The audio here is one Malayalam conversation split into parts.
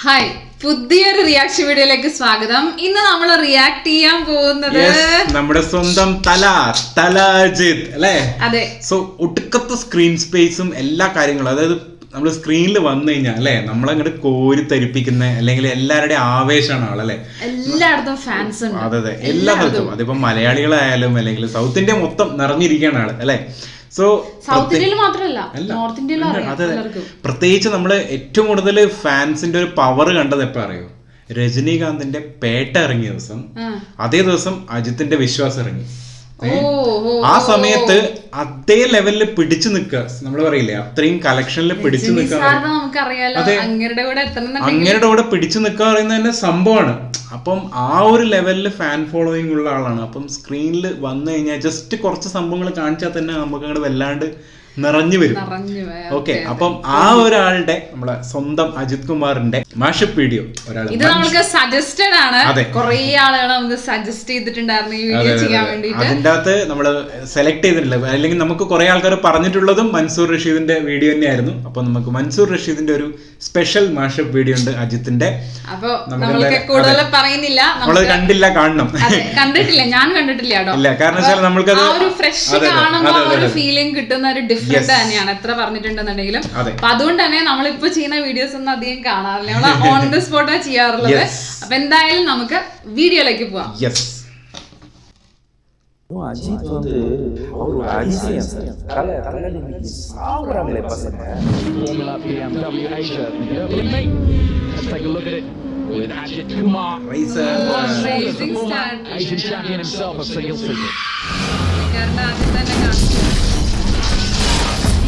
ഹായ്, പുതിയൊരു റിയാക്ഷൻ വീഡിയോയിലേക്ക് സ്വാഗതം. ഇന്ന് നമ്മൾ റിയാക്ട് ചെയ്യാൻ പോകുന്നത് നമ്മുടെ സ്വന്തം തല അജിത് അല്ലേ? അതെ. സോ ഒട്ടുക്കത്തെ സ്ക്രീൻ സ്പേസും എല്ലാ കാര്യങ്ങളും, അതായത് നമ്മൾ സ്ക്രീനിൽ വന്നു കഴിഞ്ഞാൽ അല്ലെ നമ്മളങ്ങോട്ട് കോരി തരിപ്പിക്കുന്ന അല്ലെങ്കിൽ എല്ലാവരുടെയും ആവേശമാണ് ആളല്ലേ. എല്ലായിടത്തും ഫാൻസ് ഉണ്ട്. അതെ അതെ, എല്ലാ സ്ഥലത്തും. അതിപ്പോ മലയാളികളായാലും അല്ലെങ്കിൽ സൗത്ത് ഇന്ത്യ മൊത്തം നിറഞ്ഞിരിക്കുകയാണ് ആള് അല്ലെ. സോ സൗത്ത് ഇന്ത്യയിൽ മാത്രമല്ല, നോർത്ത് ഇന്ത്യയിലും അതെ, പ്രത്യേകിച്ച് നമ്മള് ഏറ്റവും കൂടുതൽ ഫാൻസിന്റെ ഒരു പവർ കണ്ടത് എപ്പോ അറിയോ? രജനീകാന്തിന്റെ പേട്ട ഇറങ്ങിയ ദിവസം, അതേ ദിവസം അജിത്തിന്റെ വിശ്വാസം ഇറങ്ങി. ആ സമയത്ത് അതേ ലെവലിൽ പിടിച്ചു നിൽക്കുക, നമ്മൾ പറയില്ലേ അത്രയും കളക്ഷനിൽ പിടിച്ചു നിൽക്കുക. അതെ, അങ്ങയുടെ കൂടെ പിടിച്ചു നിൽക്കുക പറയുന്നത് തന്നെ സംഭവമാണ്. അപ്പം ആ ഒരു ലെവലിൽ ഫാൻ ഫോളോയിങ് ഉള്ള ആളാണ്. അപ്പം സ്ക്രീനിൽ വന്നു കഴിഞ്ഞാൽ ജസ്റ്റ് കുറച്ച് സംഭവങ്ങൾ കാണിച്ചാൽ തന്നെ നമുക്ക് അങ്ങോട്ട് വല്ലാണ്ട് നിറഞ്ഞു വരും. ഓക്കെ, അപ്പം ആ ഒരാളുടെ നമ്മളെ സ്വന്തം അജിത് കുമാറിന്റെ മാഷപ്പ് വീഡിയോ ഇത് നമുക്ക് സജസ്റ്റഡ് ആണ്. കുറേ ആളുകൾ നമുക്ക് സജസ്റ്റ് ചെയ്തിട്ടുണ്ടായിരുന്നു ഈ വീഡിയോ ചെയ്യാൻ വേണ്ടിയിട്ട്. അതിന്റെ അകത്ത് നമ്മൾ സെലക്ട് ചെയ്തിട്ടില്ല, അല്ലെങ്കിൽ നമുക്ക് കുറെ ആൾക്കാർ പറഞ്ഞിട്ടുള്ളതും മൻസൂർ റഷീദിന്റെ വീഡിയോ തന്നെയായിരുന്നു. അപ്പൊ നമുക്ക് മൻസൂർ റഷീദിന്റെ ഒരു സ്പെഷ്യൽ മാഷപ്പ് വീഡിയോ ഉണ്ട് അജിത്തിന്റെ. അപ്പൊ നമ്മൾക്ക് കൂടുതൽ പറയുന്നില്ല, നമ്മളത് കണ്ടില്ല, കാണണം. കണ്ടിട്ടില്ല, ഞാൻ കണ്ടിട്ടില്ല കേട്ടോ. ഇല്ല, കാരണം നമ്മൾക്കത് ഒരു ഫ്രഷ് കാണുമ്പോൾ ഒരു ഫീലിംഗ് കിട്ടുന്ന ഒരു ഡിഫറെന്റ് തന്നെയാണ് എത്ര പറഞ്ഞിട്ടുണ്ടെന്നുണ്ടെങ്കിലും. അപ്പൊ അതുകൊണ്ട് തന്നെ നമ്മളിപ്പോ ചെയ്യുന്ന വീഡിയോസ് ഒന്നും അധികം കാണാറില്ല, നമ്മൾ ഓൺ ദി സ്പോട്ടാ ചെയ്യാറുള്ളത്. അപ്പൊ എന്തായാലും നമുക്ക് വീഡിയോയിലേക്ക് പോവാം. அஜித் வந்து ஒரு அதிசயம் சார். கலை இன்னைக்கு சாவுறாங்களே பசங்க. Formula BMW Asia. Let's take a look at it with Ajit Kumar. Racing star. Asian champion himself of single seater.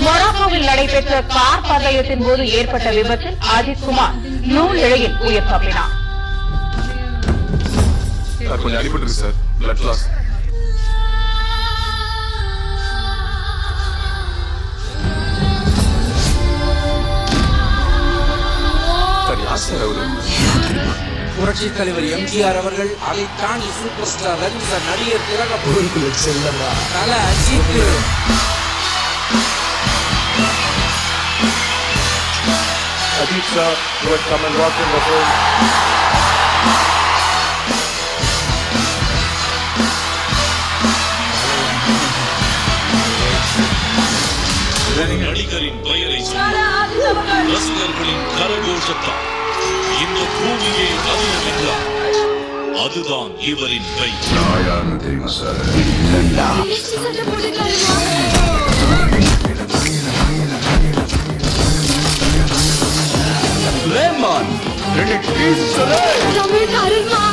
மொராக்கோவில் நடைபெற்ற கார் பந்தயத்தின் போது ஏற்பட்ட விபத்தில் அஜித் குமார் நூல் இழையில் உயிர் தப்பினார். கொஞ்சம் அடிபட்டு சார், பிளட் லாஸ். புரட்சி தலைவர் எம்ஜிஆர் அவர்கள் அதை தாண்டி சூப்பர் ஸ்டார் ரஜினி நடிகர் திலக பொருட்கள் செல்லமா Thala Ajith. Ajit sir, you would come and walk in the film. நடிகரின் பெயரை ரசிகர்களின் கரகோஷத்தால் இந்த பூமியே அதிரும் என்றார். அதுதான் இவரின் பெயர். யாருன்னு தெரியுமா சார்?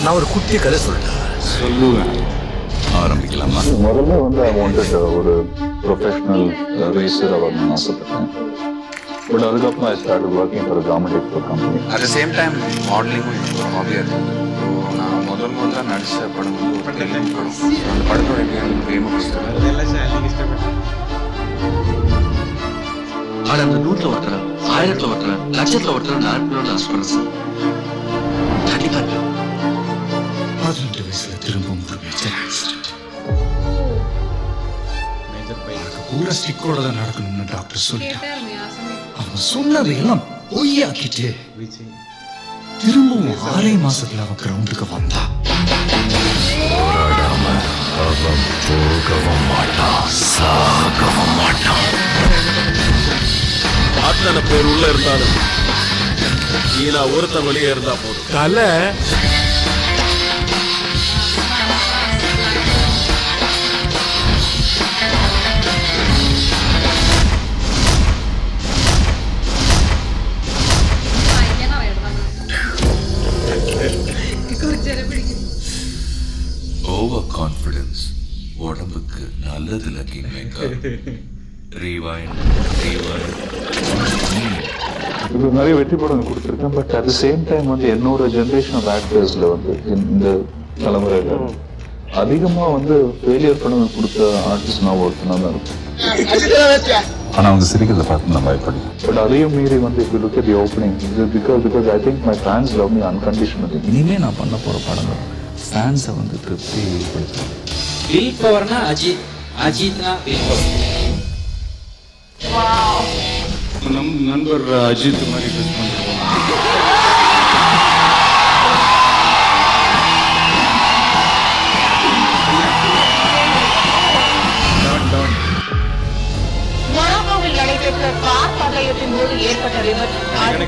நான் ஒரு குட்டி கதை சொல்லுவேன். ஆரம்பிக்கலாமா? முதல்ல வந்து I wanted ஒரு ப்ரொஃபஷனல் ரேசர் ஆகணும்னு ஆசைப்பட்டேன். பட் அதுக்கப்புறம் I started working for a government export company. At the same time மாடலிங்கும் எனக்கு ஒரு ஹாபியாக இருக்குது. நான் முதல்ல நடித்த படம் வந்து ஒரு படம். அந்த படத்தோட பேர் பிரேம புஸ்தகம். ஆனா அந்த 100ல ஒருத்தர், 1000ல ஒருத்தர், லட்சத்துல ஒருத்தர் நான் ஆசைப்படுறேன் சார். கண்டிப்பா 18 வயசுல திரும்பவும் ஒரு மேஜர் ஆக்சிடென்ட். பூரா ஸ்டிக்கோட தான் நடக்கணும்னு டாக்டர் சொல்லிட்டான். அவன் சொன்னதை எல்லாம் பொய்யாக்கிட்டு திரும்பவும் 6 மாசத்துல அவன் கிரவுண்டுக்கு வந்தா. அவன் போகவும் மாட்டான், சாகவும் மாட்டான். அத்தனை பேர் உள்ள இருந்தாலும் நீனா ஒருத்தன் வெளியே இருந்தா போதும். தலை ஓவர் கான்ஃபிடன்ஸ் உடம்புக்கு நல்லதில்ல கிங் மேக்கர். இது நிறைய வெற்றி படம் கொடுத்துருக்கேன். But at the same time வந்து என்னோட ஜென்ரேஷன் ஆஃப் ஆக்டர்ஸ்ல வந்து இந்த தலைமுறையில அதிகமா வந்து ஃபெயிலியர் பண்ண கொடுத்த ஆர்டிஸ்ட் நான் ஒருத்தனா தான் இருக்கும். ஆனா வந்து சிரிக்கிறத பார்த்து நான் பயப்படுறேன். பட் அதையும் மீறி வந்து if you look at the opening, because I think my fans love me unconditionally. இனிமே நான் பண்ண போற படங்கள் ஃபேன்ஸை வந்து திருப்திப்படுத்தும். வில் பவர்னா அஜித், அஜித்னா வில் பவர். நண்பர் அஜித் மாதிரி ட்ரெஸ் பண்ணுறோம்.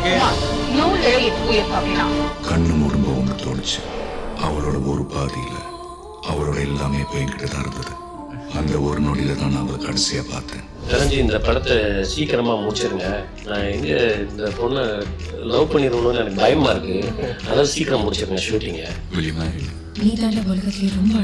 அஜித்குமார் நூல் இழையில் உயிர் தப்பினார். கண்ணு மூடும்போ ஒன்று தோணுச்சு, அவளோட ஒரு பாதியில அவளோட எல்லாமே இப்போ என்கிட்ட தான் இருந்தது. அந்த ஒரு நொடியில தான் நான் அவளை கடைசியா பார்த்தேன். தெரிஞ்சு இந்த படத்தை சீக்கிரமா முடிச்சிருங்க. நான் எங்க இந்த பொண்ணை லவ் பண்ணிடணும்னு எனக்கு பயமா இருக்கு. அதாவது சீக்கிரம் முடிச்சிருங்க ஷூட்டிங்க. வெளியுமா நீ தாண்ட உலகத்திலே ரொம்ப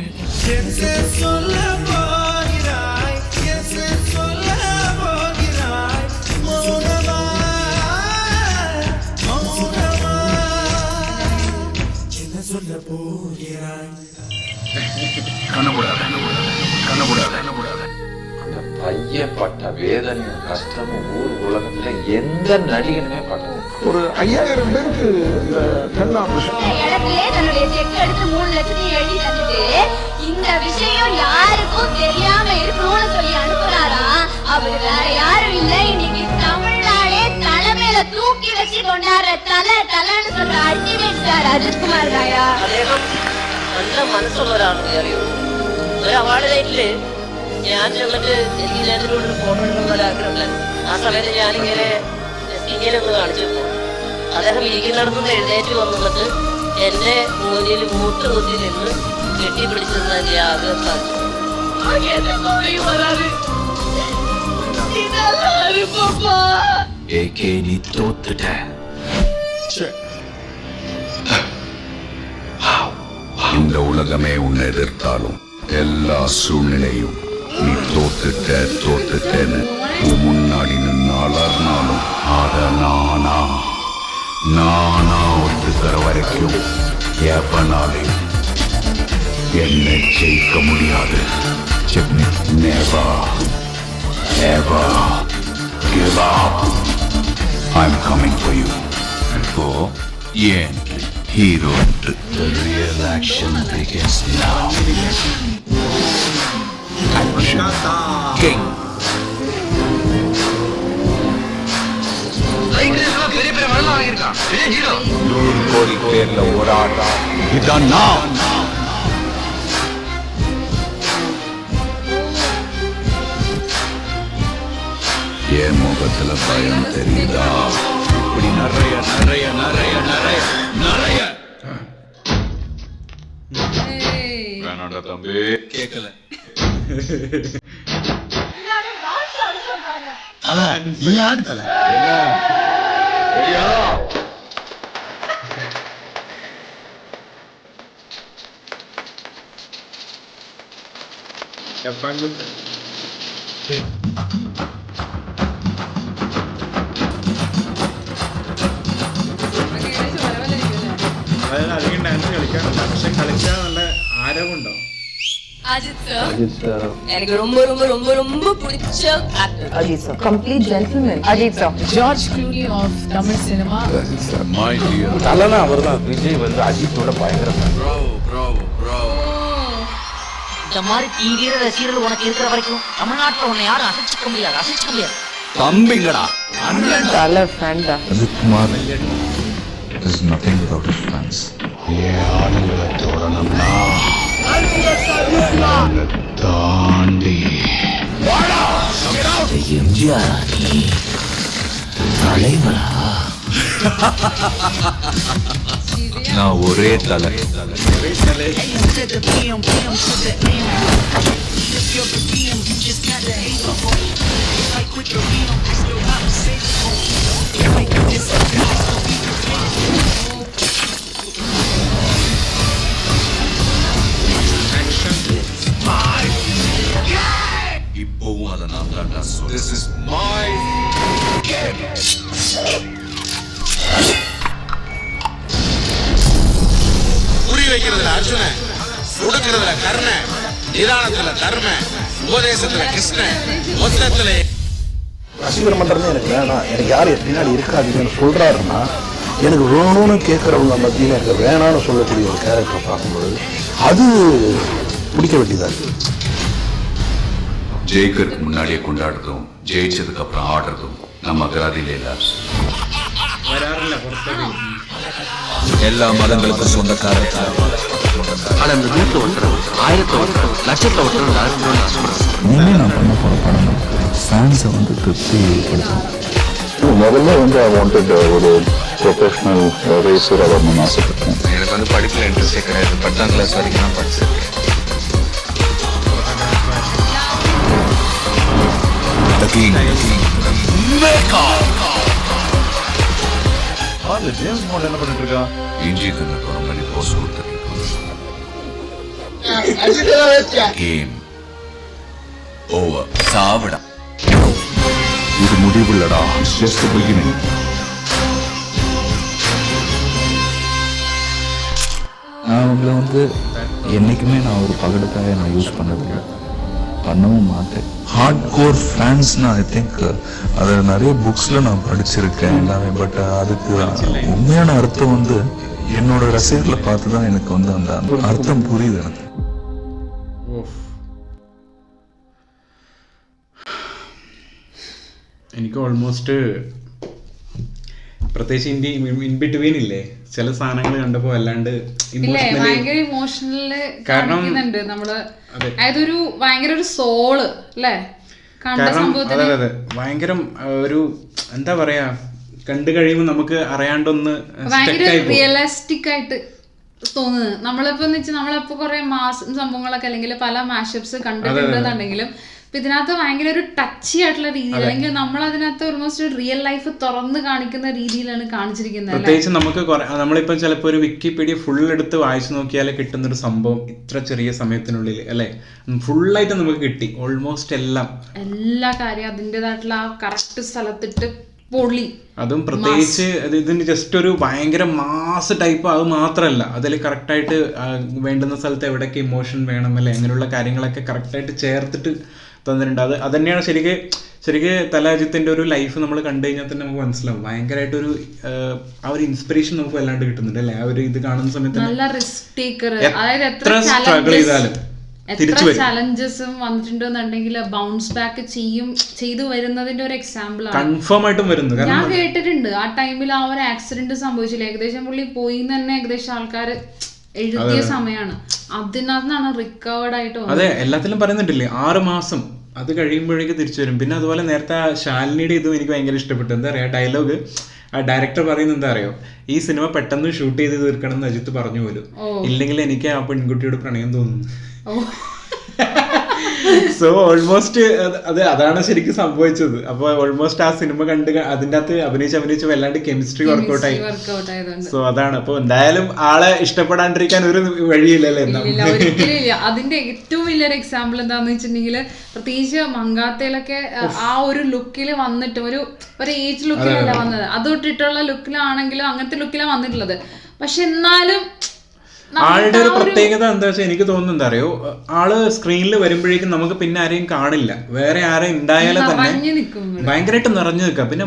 அந்த பையன் பட்ட வேதனையும் கஷ்டமும் ஊர் உலகத்துல எந்த நடிகனுமே பட்டது. ஒரு 5000 பேருக்கு இடத்திலே தன்னுடைய செக் எடுத்து 3 லட்சத்தையும் எழுதி தந்துட்டு இந்த விஷயம் யாருக்கும் தெரியாம இருக்கணும்னு சொல்லி அனுப்புறாரா. அவர் வேற யாரும் இல்ல, இன்னைக்கு தமிழ்நாடே தலைமையில தூக்கி வச்சு கொண்டாடுற தலைன்னு சொல்ற அல்டிமேட் ஸ்டார் அஜித்குமார் ராயா. നല്ല മനസ്സുള്ളവരാണെന്ന് അറിയൂ. ഒരു അവാർഡ് നൈറ്റില് ഞാൻ ചെന്നിട്ട് എനിക്ക് ഇതിനകത്തിലൂടെ ഒരു ഫോട്ടോ എടുക്കണമെന്ന് ആഗ്രഹമില്ല. ആ സമയത്ത് ഞാനിങ്ങനെ ഇങ്ങനെ ഒന്ന് കാണിച്ചിരുന്നു. അദ്ദേഹം ഇരിക്കുന്നിടത്തുനിന്ന് എഴുന്നേറ്റ് വന്നിട്ട് എന്റെ മുന്നിൽ മൂട്ട് കുത്തി നിന്ന് കെട്ടിപ്പിടിച്ചിരുന്ന എന്റെ ആഗ്രഹം സാധിച്ചു. நீ தோத்துட்ட. இந்த உலகமே உன்னை எதிர்த்தாலும் எல்லா சூழ்நிலையும் நீ தோத்துட்டேன்னு உன் முன்னாடி நின்று அலர்னாலும் அத நானா ஒத்துக்கிற வரைக்கும் எவனாலையும் என்னை ஜெயிக்க முடியாது. Never, ever give up. I'm coming for you. For ஏன் hero. The real action begins now. Action King. பெரிய பெரிய மரணம் வாங்கியிருக்கான். பெரிய ஹீரோ. 100 கோடி பேர்ல ஒரு ஆட்டா இதான் நான். என் முகத்துல பயம் தெரியுதா? இப்படி நிறைய வேணாண்டா தம்பி. கேட்கல. അതായത് അധികം ഡാൻസ് കളിക്കാറില്ല, പക്ഷെ കളിച്ചാൽ നല്ല ആരവമുണ്ടാവും. எனக்கு ரொம்ப ரொம்ப ரொம்ப ரொம்ப பிடிச்ச actor Ajith sir complete gentleman. Ajith sir George Clooney of Tamil cinema. My dear. தலைனா அவர்தான். விஜய் வந்து அஜித்தோட பயங்கர இந்த மாதிரி தீவிர ரசிகர்கள் உனக்கு இருக்கிற வரைக்கும் தமிழ்நாட்டில் உன்னை யாரும் அசைச்சிக்க முடியாது. தம்பிங்கடா. தலை Fanta. Ajithkumar is nothing without his fans. ஆளுங்களை தொடணும்னா தாண்டி எம்ஜிஆர் தலைவரா? நான் ஒரே தலை. இப்போவும் அதை நான் தாண்டா சொல்றேன். This is my game. புரி வைக்கிறதுல அர்ஜுன, உடுக்கிறதுல கர்ண, நிதானத்துல தர்ம, உபதேசத்துல கிருஷ்ண, மொத்தத்துல ரசிகர் மன்றமே எனக்கு வேணாம், எனக்கு யார் பின்னாடி இருக்காதுன்னு சொல்றாருன்னா எனக்கு வேணும்னு கேட்கறவங்க மத்தியில் எனக்கு வேணான்னு சொல்லக்கூடிய ஒரு கேரக்டரை பார்க்கும்போது அது பிடிக்க வேண்டியதாக இருக்கு. ஜெயிக்கிறதுக்கு முன்னாடியே கொண்டாடுறதும் ஜெயிச்சதுக்கு அப்புறம் ஆடுறதும் நம்ம அகராதியில இல்ல. எல்லா மதங்களுக்கும் சொந்தக்காரர். ஆனா இந்த 100 ஒருத்தர் 1000 ஒருத்தர் லட்சத்தை ஒருத்தர் இனிமே நான் பண்ண போற படம் ஃபேன்ஸை வந்து திருப்திப்படுத்தணும். முதல்ல வந்து ஐ வாண்டட் ஒரு ப்ரொஃபஷனல் ரேசர் வரணும்னு ஆசைப்பட்டேன். எனக்கு வந்து படிப்பில் இன்ட்ரெஸ்டே கிடையாது. 10ஆம் கிளாஸ் வரைக்கும் தான் படிச்சிருக்கேன். ஜேம்ஸ் பாண்ட் என்ன பண்ணிட்டு இருக்கான்? இஞ்சி தன்னை பண்ணி போஸ்ட் கொடுத்துருக்கேன். Game over. சாவிடா. இது முடிவில்லடா, ஜஸ்ட் பிகினிங். நான் உங்களை வந்து என்னைக்குமே நான் ஒரு பகடுக்காக நான் யூஸ் பண்ணதில்லை, பண்ணவும் மாட்டேன். ஹார்ட் கோர் ஃபேன்ஸ்னா ஐ திங்க் அதை நிறைய புக்ஸில் நான் படிச்சிருக்கேன் எல்லாமே. பட் அதுக்கு உண்மையான அர்த்தம் வந்து என்னோட ரசிகர்களை பார்த்து தான் எனக்கு வந்து அந்த அர்த்தம் புரியுது எனக்கு. എനിക്ക് ഓൾമോസ്റ്റ് പ്രത്യേകിച്ച് ഇൻ ബിറ്റ്വീൻ ഇല്ലേ ചില സാധനങ്ങൾ കണ്ടപ്പോ അല്ലാണ്ട് ഭയങ്കര ഇമോഷണല് കാണിക്കുന്നുണ്ട് നമ്മള്. അതായത് ഒരു ഭയങ്കര ഒരു സോള് അല്ലേ കണ്ട സംഭവത്തിന്. അതെ ഭയങ്കര ഒരു എന്താ പറയാ, കണ്ടു കഴിയുമ്പോൾ നമുക്ക് അറിയാണ്ടൊന്ന് ഭയങ്കര റിയലിസ്റ്റിക് ആയിട്ട് തോന്നുന്നത്. നമ്മളിപ്പോ വെച്ചാൽ നമ്മളിപ്പോ കുറെ മാസം സംഭവങ്ങളൊക്കെ അല്ലെങ്കിൽ പല മാഷപ്സ് കണ്ടിട്ടുണ്ടെന്നുണ്ടെങ്കിലും ഇതിനകത്ത് ഭയങ്കര ഒരു ടച്ചി ആയിട്ടുള്ള രീതിയിൽ അല്ലെങ്കിൽ നമ്മൾ അതിനകത്ത് ഓൾമോസ്റ്റ് റിയൽ ലൈഫ് തുറന്ന് കാണിക്കുന്ന രീതിയിലാണ് കാണിച്ചിരിക്കുന്നത്. പ്രത്യേകിച്ച് നമുക്ക് നമ്മളിപ്പം ചിലപ്പോൾ ഒരു വിക്കിപീഡിയ ഫുൾ എടുത്ത് വായിച്ചു നോക്കിയാൽ കിട്ടുന്നൊരു സംഭവം ഇത്ര ചെറിയ സമയത്തിനുള്ളിൽ അല്ലെ ഫുള്ളായിട്ട് നമുക്ക് കിട്ടി. ഓൾമോസ്റ്റ് എല്ലാ കാര്യം അതിൻ്റെതായിട്ടുള്ള ആ കറക്റ്റ് സ്ഥലത്തിട്ട് പൊളി. അതും പ്രത്യേകിച്ച് ഇതിന് ജസ്റ്റ് ഒരു ഭയങ്കര മാസ് ടൈപ്പ് അത് മാത്രമല്ല, അതിൽ കറക്റ്റായിട്ട് വേണ്ടുന്ന സ്ഥലത്ത് എവിടെയൊക്കെ ഇമോഷൻ വേണം അല്ലെ അങ്ങനെയുള്ള കാര്യങ്ങളൊക്കെ കറക്റ്റായിട്ട് ചേർത്തിട്ട് തന്നിട്ടുണ്ട്. അത് തന്നെയാണ് ശരിക്ക് തലാജിത്തിന്റെ ഒരു ലൈഫ് നമ്മൾ കണ്ടു കഴിഞ്ഞാൽ തന്നെ നമുക്ക് മനസ്സിലാവും. ഭയങ്കരമായിട്ടൊരു ആ ഒരു ഇൻസ്പിറേഷൻ നമുക്ക് വല്ലാണ്ട് കിട്ടുന്നുണ്ട് അല്ലെ. ആ ഒരു ഇത് കാണുന്ന സമയത്ത് നല്ല റിസ്ക് ടേക്കർ, എത്ര സ്ട്രഗിൾ ചെയ്താലും എത്ര ചലഞ്ചസും വന്നിട്ടുണ്ടെന്നുണ്ടെങ്കിൽ ബൗൺസ് ബാക്ക് ചെയ്തു വരുന്നതിന്റെ ഒരു എക്സാമ്പിൾ ആണ്. കൺഫേം ആയിട്ടും വരുന്നു. ഞാൻ കേട്ടിട്ടുണ്ട് ആ ടൈമിൽ ആ ഒരു ആക്സിഡന്റ് സംഭവിച്ചില്ല, ഏകദേശം പുള്ളി പോയി തന്നെ ഏകദേശം ആൾക്കാർ എഴുതിയ സമയമാണ്. അതിനകത്താണ് റിക്കവേർഡ് ആയിട്ട്. അതെ, എല്ലാത്തിലും പറയുന്നുണ്ടല്ലേ 6 മാസം അത് കഴിയുമ്പോഴേക്ക് തിരിച്ചു വരും. പിന്നെ അതുപോലെ നേരത്തെ ശാലിനിയുടെ ഇതും എനിക്ക് ഭയങ്കര ഇഷ്ടപ്പെട്ടു. എന്താ പറയാ ഡയലോഗ് ആ ഡയറക്ടർ പറയുന്നത് എന്താ അറിയോ, ഈ സിനിമ പെട്ടെന്ന് ഷൂട്ട് ചെയ്ത് തീർക്കണം എന്ന് അജിത്ത് പറഞ്ഞു പോലും, ഇല്ലെങ്കിൽ എനിക്ക് ആ പെൺകുട്ടിയോട് പ്രണയം തോന്നുന്നു. സോ ഓൾമോസ്റ്റ് അതാണ് ശരിക്കും സംഭവിച്ചത്. അപ്പൊ ഓൾമോസ്റ്റ് ആ സിനിമ കണ്ട് അതിൻ്റെ അകത്ത് അഭിനയിച്ച് വല്ലാണ്ട് കെമിസ്ട്രി വർക്ക്ഔട്ട് ആയി. സോ അതാണ്. അപ്പൊ എന്തായാലും ആളെ ഇഷ്ടപ്പെടാണ്ടിരിക്കാൻ ഒരു വഴിയില്ലല്ലേ. അതിന്റെ ഏറ്റവും വലിയൊരു എക്സാമ്പിൾ എന്താന്ന് വെച്ചിട്ടുണ്ടെങ്കിൽ പ്രത്യേകിച്ച് മങ്കാത്തയിലൊക്കെ ആ ഒരു ലുക്കിൽ വന്നിട്ട് ഒരു ഏജ് ലുക്കിലല്ല വന്നത്, അത് തൊട്ടിട്ടുള്ള ലുക്കിലാണെങ്കിലും അങ്ങനത്തെ ലുക്കിലാണ് വന്നിട്ടുള്ളത്. പക്ഷെ എന്നാലും ആളുടെ ഒരു പ്രത്യേകത എന്താ വെച്ചാൽ എനിക്ക് തോന്നുന്നത് എന്താ അറിയോ, ആള് സ്ക്രീനിൽ വരുമ്പോഴേക്കും നമുക്ക് പിന്നെ ആരെയും കാണില്ല, വേറെ ആരെയും ഉണ്ടായാലും തന്നെ ഭയങ്കരമായിട്ട് നിറഞ്ഞു നിൽക്കുക. പിന്നെ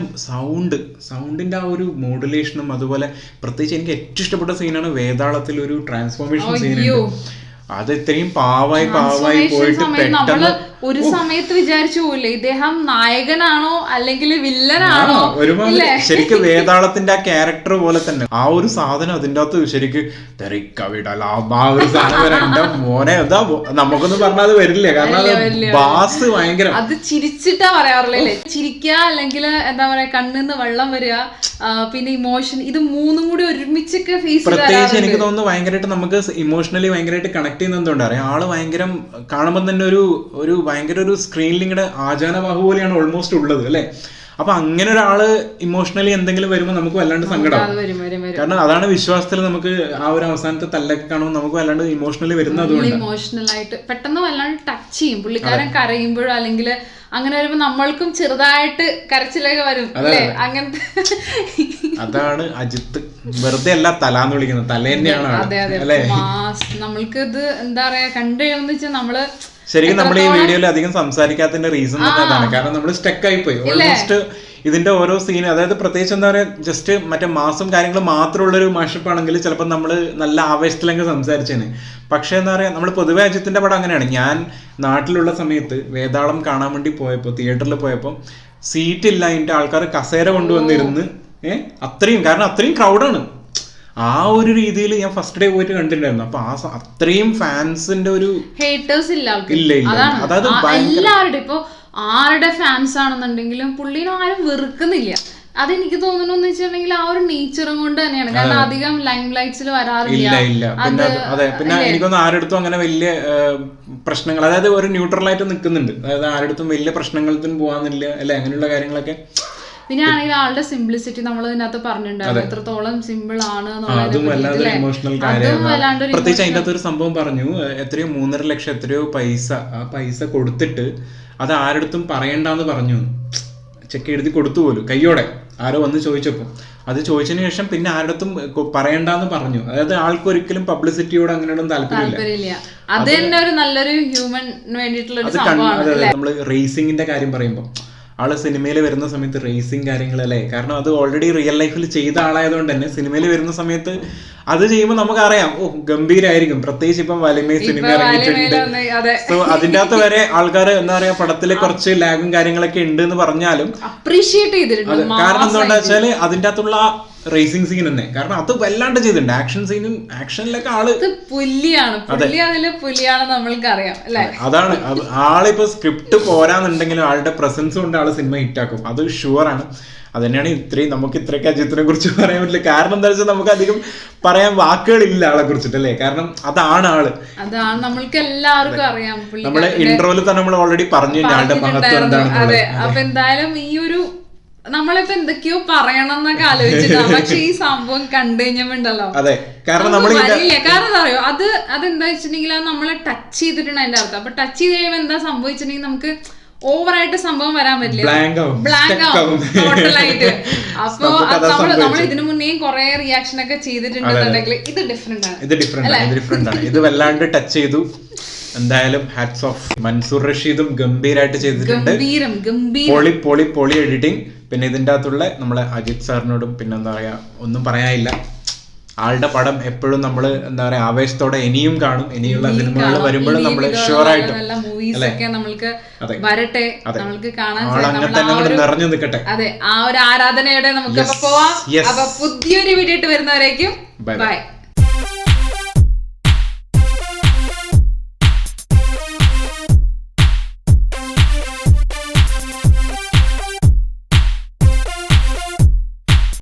സൗണ്ടിന്റെ ആ ഒരു മോഡുലേഷനും അതുപോലെ പ്രത്യേകിച്ച് എനിക്ക് ഏറ്റവും ഇഷ്ടപ്പെട്ട സീനാണ് വേതാളത്തിൽ ഒരു ട്രാൻസ്ഫോർമേഷൻ സീനുണ്ട്. അത് ഇത്രയും പാവായി പോയിട്ട് പെട്ടെന്ന് ഒരു സമയത്ത് വിചാരിച്ചു പോയില്ലേ ഇദ്ദേഹം നായകനാണോ അല്ലെങ്കിൽ വില്ലനാണോ. ഒരുമാതിരി ശരിക്കും വേതാളത്തിന്റെ ആ ക്യാരക്ടർ പോലെ തന്നെ ആ ഒരു സാധനം അതിൻ്റെ അകത്ത് ശരിക്കും ആ ഒരു സാധനം എന്റെ മോനെ എന്താ നമുക്കൊന്നും പറഞ്ഞാൽ അത് വരില്ല, കാരണം ബാസ് ഭയങ്കര. അത് ചിരിച്ചിട്ടാ പറയാറില്ലേ, ചിരിക്കുക അല്ലെങ്കിൽ എന്താ പറയാ കണ്ണിന്ന് വെള്ളം വരിക, പിന്നെ ഇമോഷൻ, ഇത് മൂന്നും കൂടി ഒരുമിച്ചൊക്കെ ഫേസ്. പ്രത്യേകിച്ച് എനിക്ക് തോന്നുന്നു ഭയങ്കരമായിട്ട് നമുക്ക് ഇമോഷണലി ഭയങ്കരമായിട്ട് കണക്ട് ചെയ്യുന്നതുകൊണ്ട് അറിയാം. ആള് ഭയങ്കര കാണുമ്പോൾ തന്നെ ഒരു ഭയങ്കര ഒരു സ്ക്രീനിലിങ്ങനെ ആചാനബാഹു പോലെയാണ് ഓൾമോസ്റ്റ് ഉള്ളത് അല്ലെ. അപ്പൊ അങ്ങനെ ഒരാള് ഇമോഷണലി എന്തെങ്കിലും വരുമ്പോൾ നമുക്ക് വല്ലാണ്ട് സങ്കടം. കാരണം അതാണ് വിശ്വാസത്തിൽ നമുക്ക് ആ ഒരു അവസാനത്തെ തല്ലൊക്കെ കാണുമ്പോൾ നമുക്ക് വല്ലാണ്ട് ഇമോഷണലി വരുന്നത്. ഇമോഷണൽ ആയിട്ട് പെട്ടെന്ന് വല്ലാണ്ട് ടച്ച് ചെയ്യും പുള്ളിക്കാരൻ കരയുമ്പോഴോ അല്ലെങ്കിൽ അങ്ങനെ വരുമ്പോ നമ്മൾക്കും ചെറുതായിട്ട് കരച്ചിലൊക്കെ വരും അല്ലേ. അങ്ങനത്തെ അതാണ് അജിത്ത്. വെറുതെ അല്ല തലാന്ന് വിളിക്കുന്നത്, തല തന്നെയാണ്. നമ്മൾക്ക് ഇത് എന്താ പറയാ കണ്ടു കഴിയുമെന്ന് വെച്ചാൽ നമ്മള് ശരിക്കും നമ്മൾ ഈ വീഡിയോയിൽ അധികം സംസാരിക്കാത്തതിന്റെ റീസൺ അതാണ്. കാരണം നമ്മൾ സ്റ്റക്ക് ആയിപ്പോയി ഓൾമോസ്റ്റ് ഇതിന്റെ ഓരോ സീൻ. അതായത് പ്രത്യേകിച്ച് എന്താ പറയാ ജസ്റ്റ് മറ്റേ മാസം കാര്യങ്ങൾ മാത്രമുള്ളൊരു മാഷപ്പ് ആണെങ്കിൽ ചിലപ്പോൾ നമ്മൾ നല്ല ആവേശത്തിലങ്ങ് സംസാരിച്ചേനെ. പക്ഷെ എന്താ പറയാ നമ്മൾ പൊതുവെ അജിത്തിന്റെ പടം അങ്ങനെയാണ്. ഞാൻ നാട്ടിലുള്ള സമയത്ത് വേതാളം കാണാൻ വേണ്ടി പോയപ്പോൾ തിയേറ്ററിൽ പോയപ്പോൾ സീറ്റ് ഇല്ല, അതിന്റെ ആൾക്കാർ കസേര കൊണ്ടുവന്നിരുന്ന് കാരണം അത്രയും ക്രൗഡാണ്. ആ ഒരു രീതിയിൽ ഞാൻ ഫസ്റ്റ് ഡേ പോയിട്ട് കണ്ടിട്ടുണ്ടായിരുന്നു. അപ്പൊ അത്രയും ഫാൻസിന്റെ ഒരു ഹേറ്റേഴ്സ് ഇല്ല. അതായത് എല്ലാവരുടെ ഇപ്പൊ ആരുടെ ഫാൻസ് ആണെന്നുണ്ടെങ്കിലും പുള്ളിനെ ആരും വെറുക്കുന്നില്ല. അതെനിക്ക് തോന്നുന്നു എന്ന് വെച്ചിട്ടുണ്ടെങ്കിൽ ആ ഒരു നേച്ചറും കൊണ്ട് തന്നെയാണ്. കാരണം അധികം ലൈം ലൈറ്റ്സിൽ വരാറില്ല. പിന്നെ അതെ, പിന്നെ എനിക്കൊന്നും ആരെടുത്തും അങ്ങനെ വലിയ പ്രശ്നങ്ങൾ, അതായത് ഒരു ന്യൂട്രലായിട്ട് നിൽക്കുന്നുണ്ട്. അതായത് ആരെടുത്തും വലിയ പ്രശ്നങ്ങൾക്കും പോവാന്നില്ല അല്ലെ, അങ്ങനെയുള്ള കാര്യങ്ങളൊക്കെ. പിന്നെ ആണെങ്കിൽ ആളുടെ സിംപ്ലിസിറ്റി നമ്മൾ ഇതിനകത്ത് പറഞ്ഞിട്ടുണ്ടാവും, എത്രത്തോളം സിമ്പിൾ ആണ്. അതും വല്ലാതെ ഇമോഷണൽ കാര്യമാണ്. പ്രത്യേകിച്ച് അതിൻ്റെ അകത്തൊരു സംഭവം പറഞ്ഞു, എത്രയോ 3.5 ലക്ഷം എത്രയോ പൈസ, ആ പൈസ കൊടുത്തിട്ട് അത് ആരെടുത്തും പറയണ്ടെന്ന് പറഞ്ഞു. ചെക്ക് എഴുതി കൊടുത്തു പോലും കയ്യോടെ. ആരോ വന്ന് ചോദിച്ചപ്പോൾ അത് ചോദിച്ചതിന് ശേഷം പിന്നെ ആരുടെത്തും പറയണ്ടെന്ന് പറഞ്ഞു. അതായത് ആൾക്ക് ഒരിക്കലും പബ്ലിസിറ്റിയോട് അങ്ങനെയൊന്നും താല്പര്യമില്ല. അത് തന്നെ ഒരു നല്ലൊരു ഹ്യൂമൻ വേണ്ടിയിട്ടുള്ള ഒരു സംഭവമാണ്. നമ്മള് റേസിംഗിന്റെ കാര്യം പറയുമ്പോൾ ആള് സിനിമയിൽ വരുന്ന സമയത്ത് റേസിംഗ് കാര്യങ്ങളല്ലേ, കാരണം അത് ഓൾറെഡി റിയൽ ലൈഫിൽ ചെയ്ത ആളായതുകൊണ്ട് തന്നെ സിനിമയിൽ വരുന്ന സമയത്ത് അത് ചെയ്യുമ്പോൾ നമുക്കറിയാം ഗംഭീരായിരിക്കും. പ്രത്യേകിച്ച് ഇപ്പം വലിമേ സിനിമ ഇറങ്ങിയിട്ടുണ്ട്. സോ അതിന്റെ അകത്ത് വരെ ആൾക്കാർ എന്താ പറയാ പടത്തില് കുറച്ച് ലാഗും കാര്യങ്ങളൊക്കെ ഉണ്ട് എന്ന് പറഞ്ഞാലും അപ്രീഷിയേറ്റ് ചെയ്തിട്ടുണ്ട്. കാരണം എന്താണെന്ന് വെച്ചാല് അതിന്റെ അകത്തുള്ള റേസിംഗ് സീൻ തന്നെ, കാരണം അത് വല്ലാണ്ട് ചെയ്തിട്ടുണ്ട്. ആക്ഷൻ സീനും ആക്ഷനിലൊക്കെ ആള് പുലിയാണ് നമ്മൾക്കറിയാം അല്ലെ. അതാണ് ആളിപ്പോ സ്ക്രിപ്റ്റ് പോരാന്നുണ്ടെങ്കിലും ആളുടെ പ്രസൻസ് കൊണ്ട് ആള് സിനിമ ഹിറ്റാക്കും, അത് ഷുവറാണ്. അത് തന്നെയാണ് നമുക്ക് ഇത്രയൊക്കെ അജിത്തിനെ കുറിച്ച് പറയാൻ പറ്റില്ല. കാരണം എന്താ വെച്ചാൽ നമുക്ക് അധികം പറയാൻ വാക്കുകളില്ല ആളെ കുറിച്ചിട്ടല്ലേ, കാരണം അതാണ് ആള്. അതാണ് നമ്മൾക്ക് എല്ലാവർക്കും അറിയാം. നമ്മള് ഇൻട്രോയിൽ തന്നെ നമ്മൾ ഓൾറെഡി പറഞ്ഞു ആളുടെ മഹത്വം എന്താണെന്ന്. അപ്പൊ എന്തായാലും ഈ ഒരു നമ്മളിപ്പോ എന്തൊക്കെയോ പറയണം എന്നൊക്കെ ആലോചിച്ചിട്ടാണ്, പക്ഷെ ഈ സംഭവം കണ്ടു കഴിഞ്ഞുണ്ടല്ലോ. അതെ, കാരണം കാരണം എന്താ അറിയോ, അതെന്താ വെച്ചിട്ടുണ്ടെങ്കിൽ അത് നമ്മളെ ടച്ച് ചെയ്തിട്ടുണ്ട് അതിന്റെ അർത്ഥം. അപ്പൊ ടച്ച് ചെയ്ത് കഴിയുമ്പോൾ എന്താ സംഭവിച്ചിട്ടുണ്ടെങ്കിൽ നമുക്ക് ഓവറായിട്ട് സംഭവം വരാൻ പറ്റില്ല, ബ്ലാങ്ക് ആവും ടോട്ടലായിട്ട്. അപ്പൊ നമ്മൾ ഇതിനു മുന്നേയും കുറെ റിയാക്ഷൻ ഒക്കെ ചെയ്തിട്ടുണ്ടെന്നുണ്ടെങ്കിൽ ഇത് ഡിഫറെന്റ് ആണ്. ഇത് വല്ലാണ്ട് ടച്ച് ചെയ്തു. എന്തായാലും ഹാറ്റ്സ് ഓഫ്. മൻസൂർ റഷീദും ഗംഭീരായിട്ട് ചെയ്തിട്ടുണ്ട്. പൊളി എഡിറ്റിംഗ്. പിന്നെ ഇതിന്റെ അകത്തുള്ള നമ്മളെ അജിത് സാറിനോടും പിന്നെ എന്താ പറയാ ഒന്നും പറയാനില്ല. ആളുടെ പടം എപ്പോഴും നമ്മള് എന്താ പറയാ ആവേശത്തോടെ ഇനിയും കാണും. ഇനിയുള്ള സിനിമകൾ വരുമ്പോഴും നമ്മള് ഷുവറായിട്ടും വരട്ടെ, നമ്മൾക്ക് കാണാൻ നിറഞ്ഞു നിൽക്കട്ടെ. അതെ, ആ ഒരു ആരാധനയോടെ നമുക്ക് പോവാം. അപ്പൊ പുതിയൊരു വീഡിയോ വരുന്നവരേക്കും ബൈ.